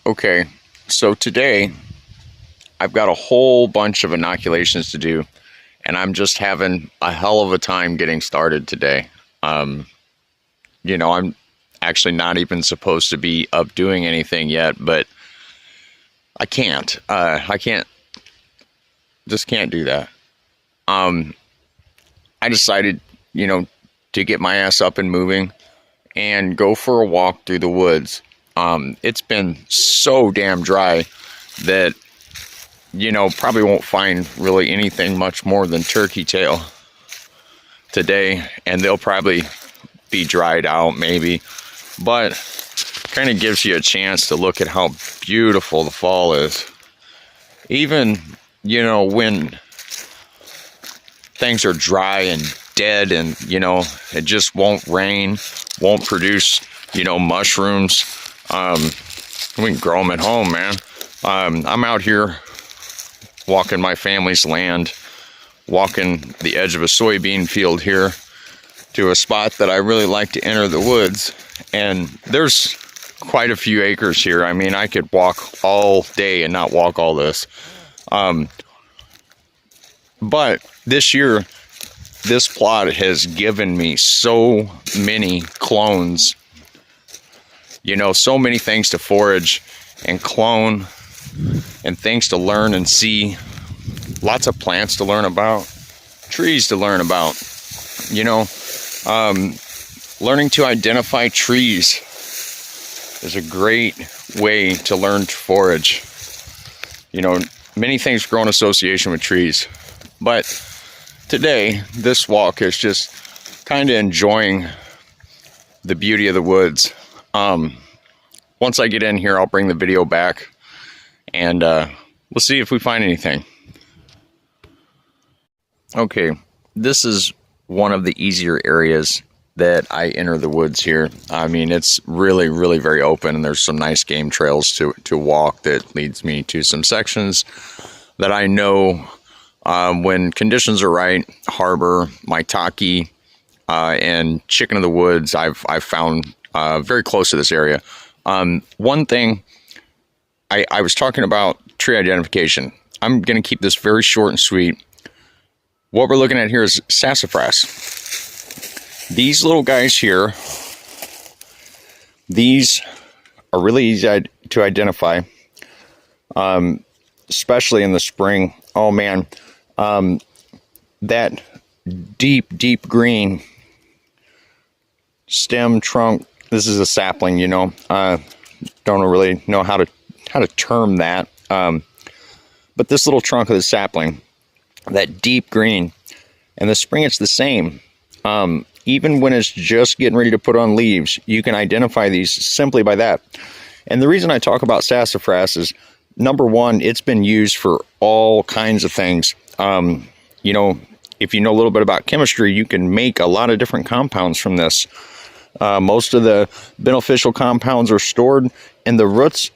Okay, so today I've got a whole bunch of inoculations to do, and I'm just having a hell of a time getting started today. You know, I'm actually not even supposed to be up doing anything yet, but I can't. Just can't do that. I decided, you know, to get my ass up and moving and go for a walk through the woods. It's been so damn dry that, you know, probably won't find really anything much more than turkey tail today, and they'll probably be dried out maybe, but kind of gives you a chance to look at how beautiful the fall is. Even, you know, when things are dry and dead and, you know, it just won't rain, won't produce, you know, mushrooms. We can grow them at home, man. I'm out here walking my family's land, walking the edge of a soybean field here to a spot that I really like to enter the woods. And there's quite a few acres here. I mean, I could walk all day and not walk all this. But this year, this plot has given me so many clones. You know, so many things to forage and clone and things to learn and see. Lots of plants to learn about, trees to learn about. You know, learning to identify trees is a great way to learn to forage. You know, many things grow in association with trees. But today, this walk is just kind of enjoying the beauty of the woods. Once I get in here, I'll bring the video back and we'll see if we find anything. Okay, this is one of the easier areas that I enter the woods here. I mean, it's really, really very open, and there's some nice game trails to walk that leads me to some sections that I know when conditions are right. Harbor, Maitake, and Chicken of the Woods, I've found very close to this area. One thing, I was talking about tree identification. I'm going to keep this very short and sweet. What we're looking at here is sassafras. These little guys here, these are really easy to identify, especially in the spring. Oh man, that deep green stem, trunk. This is a sapling, you know. Don't really know how to term that. But this little trunk of the sapling, that deep green, in the spring it's the same. Even when it's just getting ready to put on leaves, you can identify these simply by that. And the reason I talk about sassafras is, number one, it's been used for all kinds of things. You know, if you know a little bit about chemistry, you can make a lot of different compounds from this. Most of the beneficial compounds are stored in the roots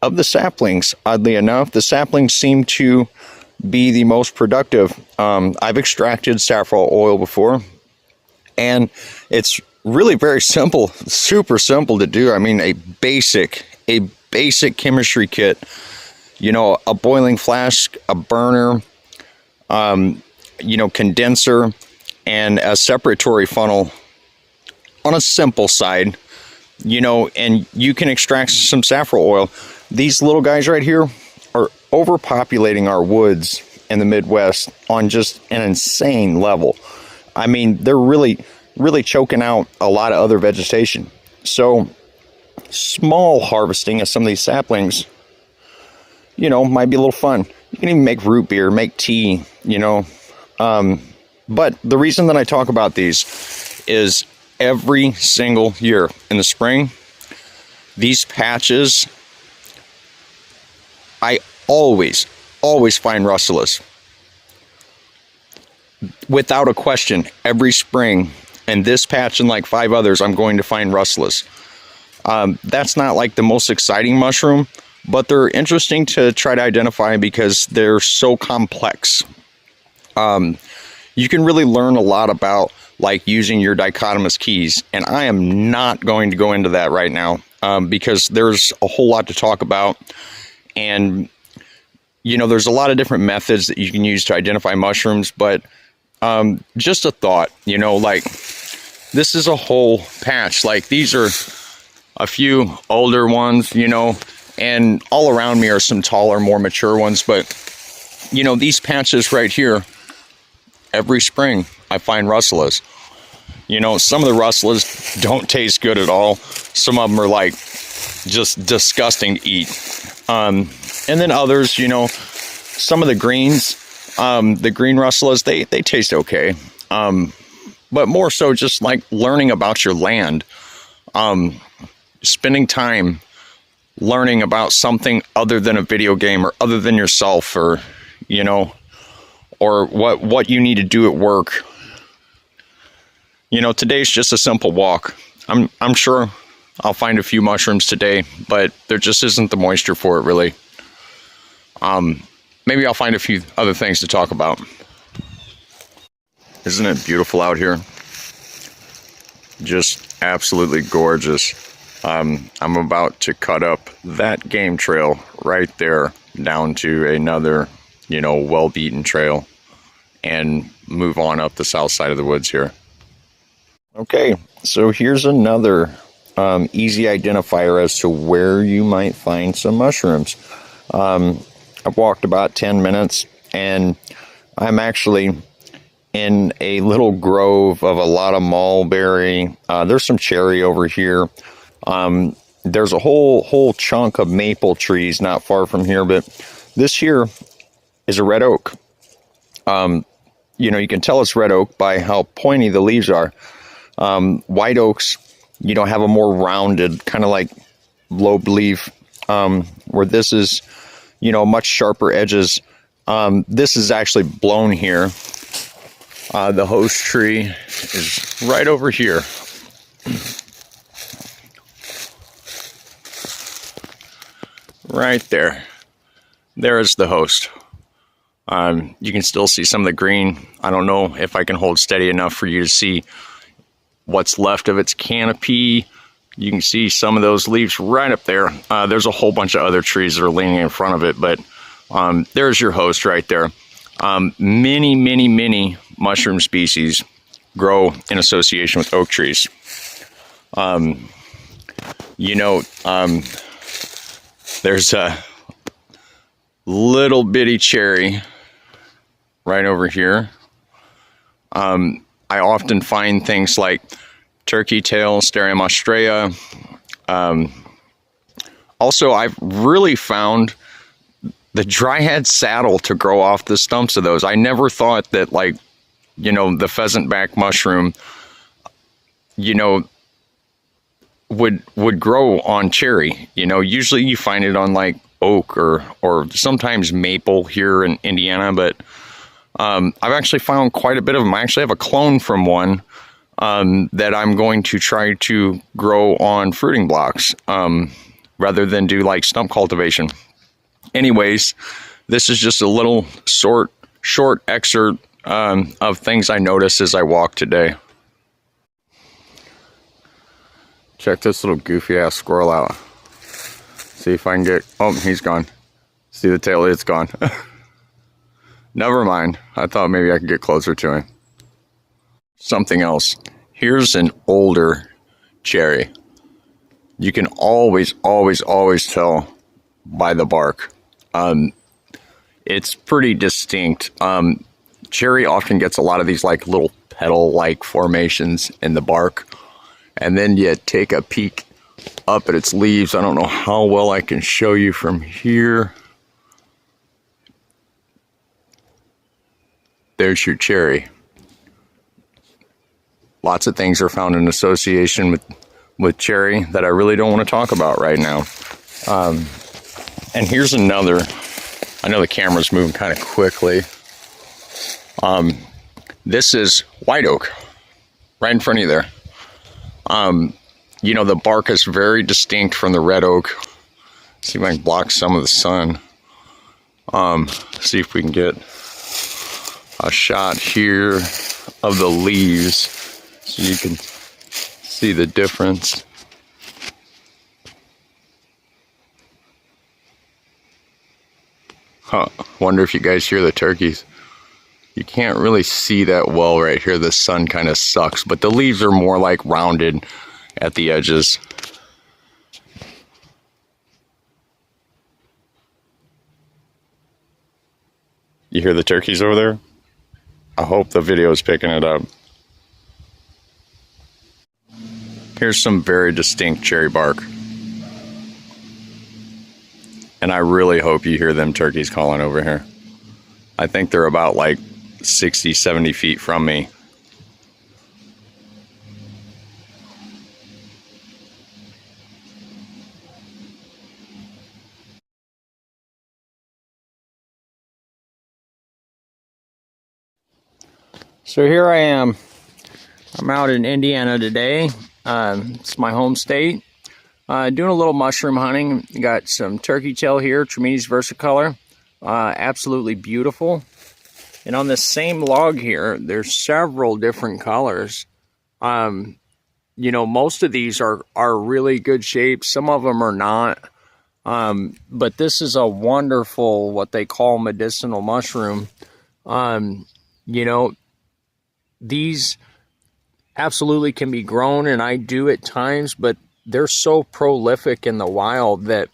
of the saplings. Oddly enough, the saplings seem to be the most productive. I've extracted saffron oil before, and it's really very simple, super simple to do. I mean, a basic chemistry kit, you know, a boiling flask, a burner, you know, condenser, and a separatory funnel on a simple side, you know, and you can extract some saffron oil. These little guys right here are overpopulating our woods in the Midwest on just an insane level. I mean, they're really choking out a lot of other vegetation. So small harvesting of some of these saplings, you know, might be a little fun. You can even make root beer, make tea, you know. But the reason that I talk about these is every single year in the spring, these patches, I always find russulus. Without a question, every spring, and this patch and like 5 others, I'm going to find russulus. That's not like the most exciting mushroom, but they're interesting to try to identify because they're so complex. You can really learn a lot about like using your dichotomous keys, and I am not going to go into that right now because there's a whole lot to talk about. And you know, there's a lot of different methods that you can use to identify mushrooms, but just a thought, you know, like this is a whole patch. Like these are a few older ones, you know, and all around me are some taller, more mature ones. But, you know, these patches right here, every spring I find russulus. You know, some of the russulus don't taste good at all. Some of them are like just disgusting to eat. And then others, you know, some of the greens, the green russulus, they taste okay. But more so just like learning about your land, spending time learning about something other than a video game or other than yourself, or, you know, or what you need to do at work. You know, today's just a simple walk. I'm sure I'll find a few mushrooms today, but there just isn't the moisture for it, really. Maybe I'll find a few other things to talk about. Isn't it beautiful out here? Just absolutely gorgeous. I'm about to cut up that game trail right there down to another, you know, well-beaten trail and move on up the south side of the woods here. Okay, so here's another easy identifier as to where you might find some mushrooms. I've walked about 10 minutes and I'm actually in a little grove of a lot of mulberry. There's some cherry over here. There's a whole chunk of maple trees not far from here, but this here is a red oak. You know, you can tell it's red oak by how pointy the leaves are. White oaks, you know, have a more rounded, kind of like lobed leaf, where this is, you know, much sharper edges. This is actually blown here. The host tree is right over here. Right there. There is the host. You can still see some of the green. I don't know if I can hold steady enough for you to see what's left of its canopy. You can see some of those leaves right up there. There's a whole bunch of other trees that are leaning in front of it, but there's your host right there. Many mushroom species grow in association with oak trees. You know, there's a little bitty cherry right over here. I often find things like turkey tail, Sterium austraea. Also, I've really found the dryhead saddle to grow off the stumps of those. I never thought that, like, you know, the pheasant back mushroom, you know, would grow on cherry. You know, usually you find it on like oak or sometimes maple here in Indiana, but I've actually found quite a bit of them. I actually have a clone from one that I'm going to try to grow on fruiting blocks rather than do like stump cultivation. Anyways, this is just a little short excerpt of things I noticed as I walked today. Check this little goofy ass squirrel out. See if I can get, oh, he's gone. See the tail, it's gone. Never mind. I thought maybe I could get closer to him. Something else. Here's an older cherry. You can always tell by the bark. It's pretty distinct. Cherry often gets a lot of these like little petal-like formations in the bark. And then you take a peek up at its leaves. I don't know how well I can show you from here. There's your cherry. Lots of things are found in association with cherry that I really don't want to talk about right now. And here's another. I know the camera's moving kind of quickly. This is white oak, right in front of you there. You know, the bark is very distinct from the red oak. See if I can block some of the sun. See if we can get a shot here of the leaves so you can see the difference. Wonder if you guys hear the turkeys. You can't really see that well right here. The sun kind of sucks, but the leaves are more like rounded at the edges. You hear the turkeys over there? I hope the video is picking it up. Here's some very distinct cherry bark. And I really hope you hear them turkeys calling over here. I think they're about like 60, 70 feet from me. So here I am. I'm out in Indiana today. It's my home state. Doing a little mushroom hunting. Got some turkey tail here, Tremini's versicolor. Absolutely beautiful. And on this same log here, there's several different colors. You know, most of these are really good shapes. Some of them are not. But this is a wonderful, what they call medicinal mushroom. You know, these absolutely can be grown, and I do at times, but they're so prolific in the wild that,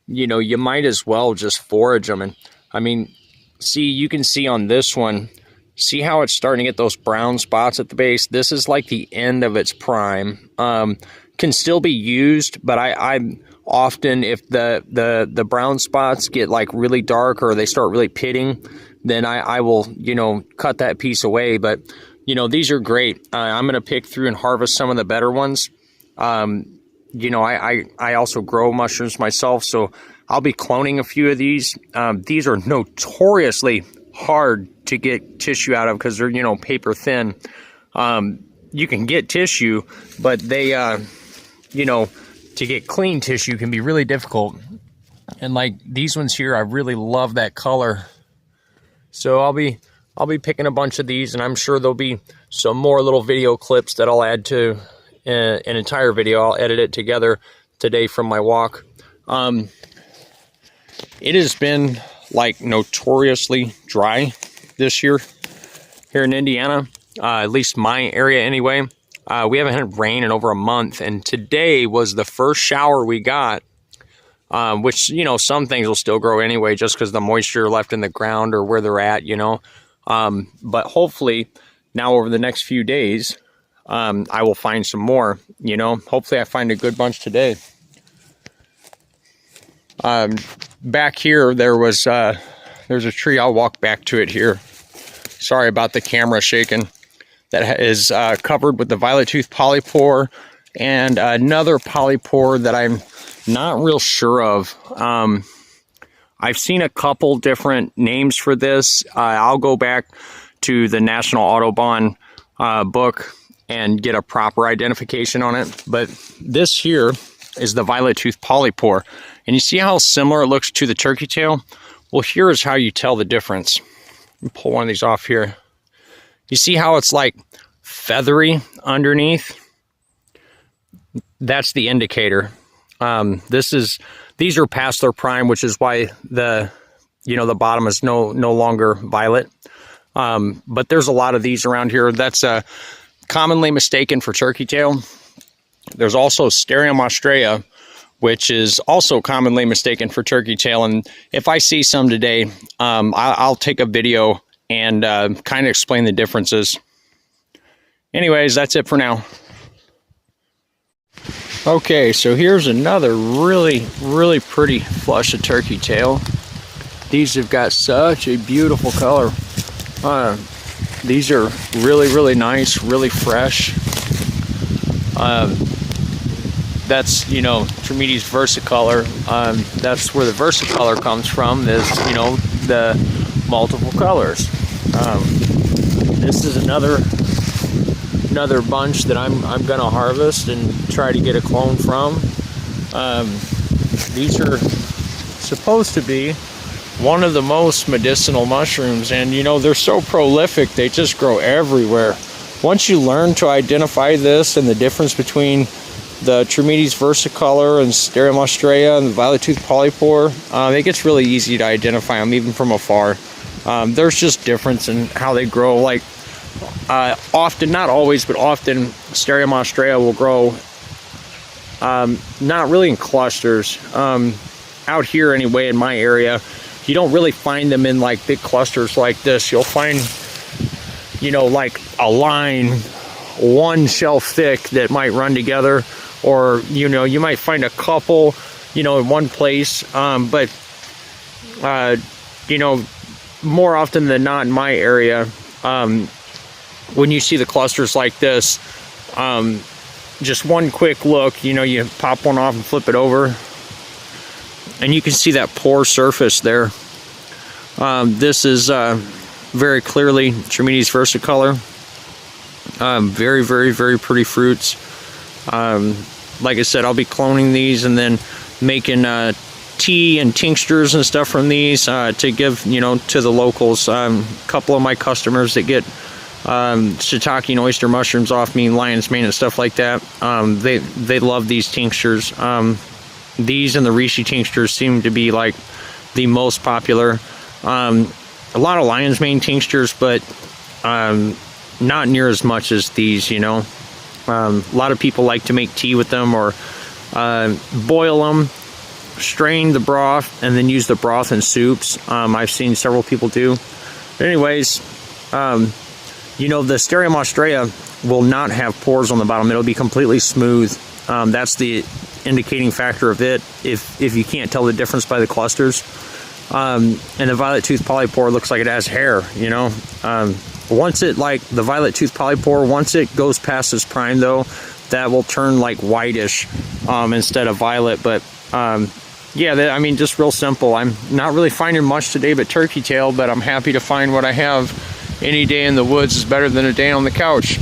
you know, you might as well just forage them. And I mean, see, you can see on this one, see how it's starting to get those brown spots at the base. This is like the end of its prime. Can still be used, but I often, if the brown spots get like really dark or they start really pitting, then I will, you know, cut that piece away. But you know, these are great. I'm going to pick through and harvest some of the better ones. You know, I also grow mushrooms myself, so I'll be cloning a few of these. These are notoriously hard to get tissue out of because they're, you know, paper thin. You can get tissue, but they, you know, to get clean tissue can be really difficult. And like these ones here, I really love that color. So I'll be picking a bunch of these, and I'm sure there'll be some more little video clips that I'll add to an entire video. I'll edit it together today from my walk. It has been like notoriously dry this year here in Indiana, at least my area anyway. We haven't had rain in over a month, and today was the first shower we got, which, you know, some things will still grow anyway just because the moisture left in the ground or where they're at, you know. But hopefully now over the next few days, I will find some more, you know. Hopefully I find a good bunch today. Back here, there's a tree. I'll walk back to it here. Sorry about the camera shaking. That is covered with the violet tooth polypore and another polypore that I'm not real sure of. I've seen a couple different names for this. I'll go back to the National Audubon book and get a proper identification on it. But this here is the violet tooth polypore. And you see how similar it looks to the turkey tail? Well, here is how you tell the difference. Let me pull one of these off here. You see how it's like feathery underneath? That's the indicator. These are past their prime, which is why the bottom is no longer violet. But there's a lot of these around here. That's commonly mistaken for turkey tail. There's also Stereomostrea, which is also commonly mistaken for turkey tail. And if I see some today, I'll take a video and kind of explain the differences. Anyways, that's it for now. Okay, so here's another really, really pretty flush of turkey tail. These have got such a beautiful color. These are really, really nice, really fresh. That's, you know, Trametes versicolor. That's where the versicolor comes from, is, you know, the multiple colors. This is another bunch that I'm gonna harvest and try to get a clone from. These are supposed to be one of the most medicinal mushrooms, and you know, they're so prolific, they just grow everywhere. Once you learn to identify this and the difference between the Trametes versicolor and Stereomostrea and the violet-toothed polypore, it gets really easy to identify them even from afar. There's just difference in how they grow. Like often, not always, but often, Stereomostrea will grow not really in clusters. Out here anyway, in my area, you don't really find them in like big clusters like this. You'll find, you know, like a line, one shelf thick that might run together, or, you know, you might find a couple, you know, in one place. But you know, more often than not in my area, when you see the clusters like this, just one quick look, you know, you pop one off and flip it over, and you can see that pore surface there. This is very clearly Trametes versicolor. Very, very, very pretty fruits. Like I said, I'll be cloning these and then making tea and tinctures and stuff from these to give, you know, to the locals. A couple of my customers that get shiitake and oyster mushrooms off me, lion's mane and stuff like that, they love these tinctures. These and the reishi tinctures seem to be like the most popular. A lot of lion's mane tinctures, but not near as much as these, you know. A lot of people like to make tea with them, or boil them, strain the broth, and then use the broth in soups. I've seen several people do. But anyways, you know, the Stereomostrea will not have pores on the bottom. It'll be completely smooth. That's the indicating factor of it, if you can't tell the difference by the clusters. And the violet-toothed polypore looks like it has hair, you know. Once it, like the violet-toothed polypore, once it goes past its prime though, that will turn like whitish instead of violet. But yeah, I mean, just real simple. I'm not really finding much today but turkey tail, but I'm happy to find what I have. Any day in the woods is better than a day on the couch.